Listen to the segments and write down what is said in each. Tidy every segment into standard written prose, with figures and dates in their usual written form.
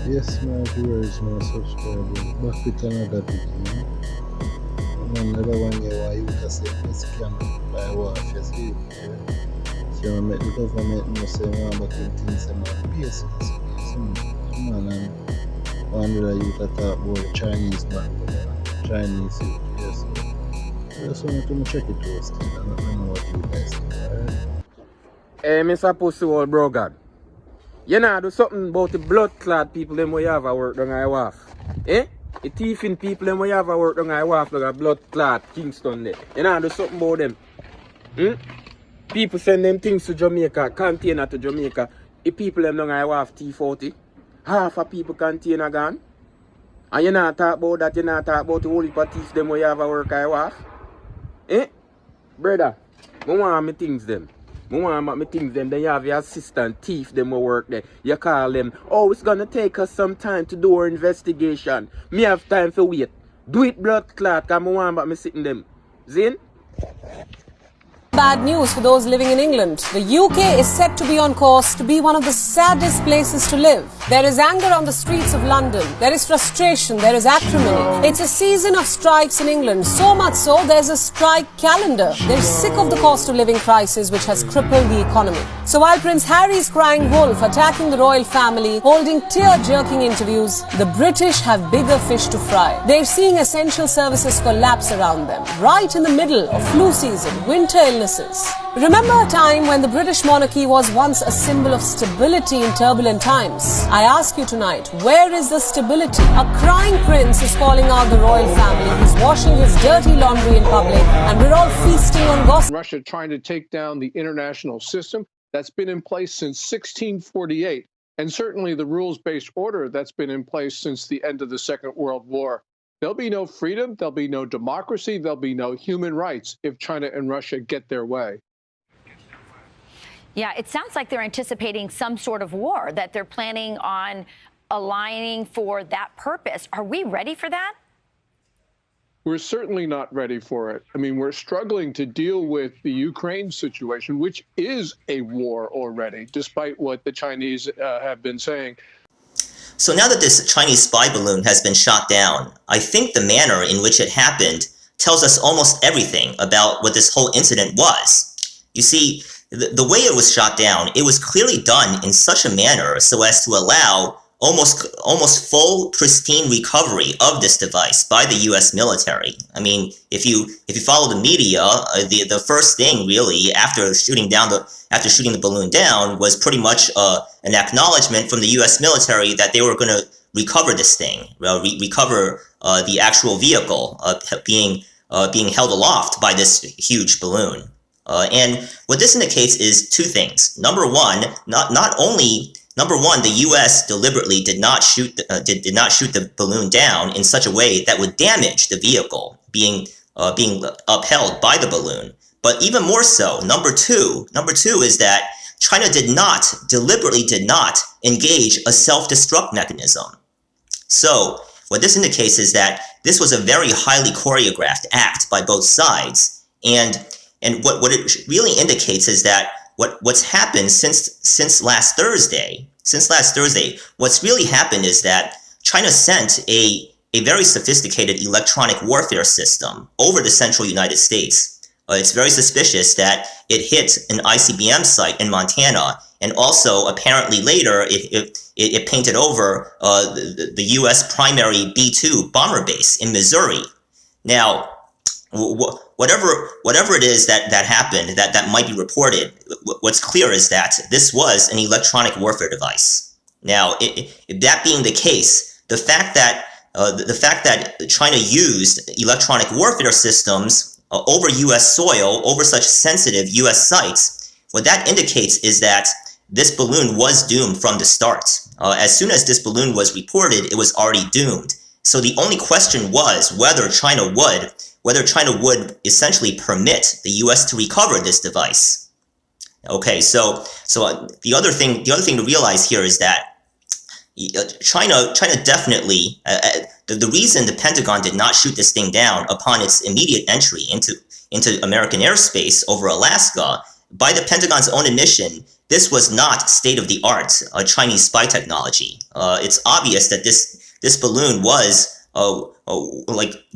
Yes, my viewers, my subscribers, back with another video. Another one year why you just say this scam by wash, you see? So I make the government know say man but them things say man basic, man, and one day you talk about the Chinese man, Chinese youth, yes. I just wanted to check it out still, I don't know what you guys think, alright? Hey, Mr. Pussy old bro God. You know, do something about the blood clot people them we have a work down I waff. Eh? The thieving people them we have a work down I waff like a blood clot Kingston there. You know, do something about them. Hmm? People send them things to Jamaica, container to Jamaica. The people them down I waff T40. Half of people container gone. And you not talk about that, you not talk about the whole heap of thieves them we have a work I waff. Eh? Brother, I want me things them. I want me things them. Then you have your assistant thief them who work there. You call them. Oh, it's gonna take us some time to do our investigation. Me have time for wait. Do it blood clot, cause I want me sitting them. Zin? Bad news for those living in England. The UK is set to be on course to be one of the saddest places to live. There is anger on the streets of London. There is frustration. There is acrimony. It's a season of strikes in England. So much so, there's a strike calendar. They're sick of the cost of living crisis which has crippled the economy. So while Prince Harry is crying wolf, attacking the royal family, holding tear-jerking interviews, the British have bigger fish to fry. They're seeing essential services collapse around them, right in the middle of flu season, winter illnesses. Remember a time when the British monarchy was once a symbol of stability in turbulent times? I ask you tonight, where is the stability? A crying prince is calling out the royal family. He's washing his dirty laundry in public, and we're all feasting on gossip. Russia trying to take down the international system that's been in place since 1648, and certainly the rules-based order that's been in place since the end of the Second World War. There'll be no freedom, there'll be no democracy, there'll be no human rights if China and Russia get their way. Yeah, it sounds like they're anticipating some sort of war, that they're planning on aligning for that purpose. Are we ready for that? We're certainly not ready for it. I mean, we're struggling to deal with the Ukraine situation, which is a war already, despite what the Chinese have been saying. So now that this Chinese spy balloon has been shot down, I think the manner in which it happened tells us almost everything about what this whole incident was. You see, the way it was shot down, it was clearly done in such a manner so as to allow almost full, pristine recovery of this device by the U.S. military. I mean, if you follow the media, the first thing really after shooting the balloon down was pretty much an acknowledgement from the U.S. military that they were going to recover this thing, recover the actual vehicle being held aloft by this huge balloon. And what this indicates is two things. Number one, the U.S. deliberately did not shoot the balloon down in such a way that would damage the vehicle being upheld by the balloon. But even more so, number two is that China deliberately did not engage a self-destruct mechanism. So what this indicates is that this was a very highly choreographed act by both sides, and what it really indicates is that what's happened since last Thursday, what's really happened is that China sent a very sophisticated electronic warfare system over the central United States. It's very suspicious that it hit an ICBM site in Montana, and also apparently later it painted over the U.S. primary B-2 bomber base in Missouri. Now, whatever it is that happened, that might be reported, what's clear is that this was an electronic warfare device. Now, that being the case, the fact that China used electronic warfare systems over U.S. soil, over such sensitive U.S. sites, what that indicates is that this balloon was doomed from the start. As soon as this balloon was reported, it was already doomed. So the only question was whether China would essentially permit the U.S. to recover this device. Okay, so the other thing to realize here is that China definitely, the reason the Pentagon did not shoot this thing down upon its immediate entry into American airspace over Alaska by the Pentagon's own admission, this was not state-of-the-art Chinese spy technology. It's obvious that this balloon was,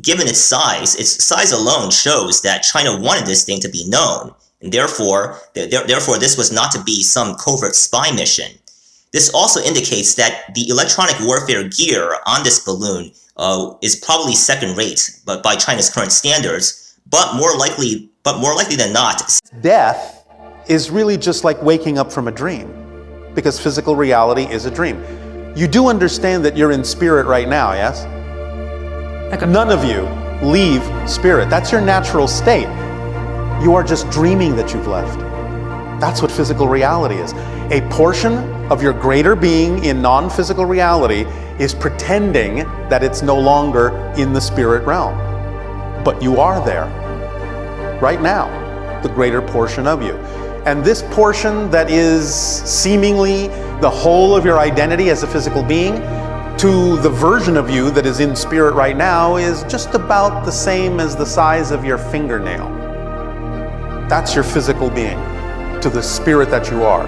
given its size alone shows that China wanted this thing to be known, and therefore this was not to be some covert spy mission. This also indicates that the electronic warfare gear on this balloon is probably second-rate, but by China's current standards, but more likely than not. Death is really just like waking up from a dream, because physical reality is a dream. You do understand that you're in spirit right now, yes? None of you leave spirit. That's your natural state. You are just dreaming that you've left. That's what physical reality is. A portion of your greater being in non-physical reality is pretending that it's no longer in the spirit realm. But you are there, right now, the greater portion of you. And this portion that is seemingly the whole of your identity as a physical being, to the version of you that is in spirit right now, is just about the same as the size of your fingernail. That's your physical being, to the spirit that you are.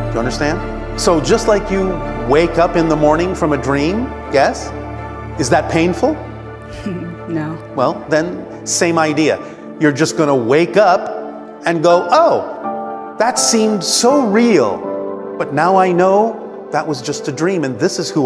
Do you understand? So just like you wake up in the morning from a dream, yes? Is that painful? No. Well, then same idea. You're just going to wake up and go, oh, that seemed so real, but now I know that was just a dream, and this is who I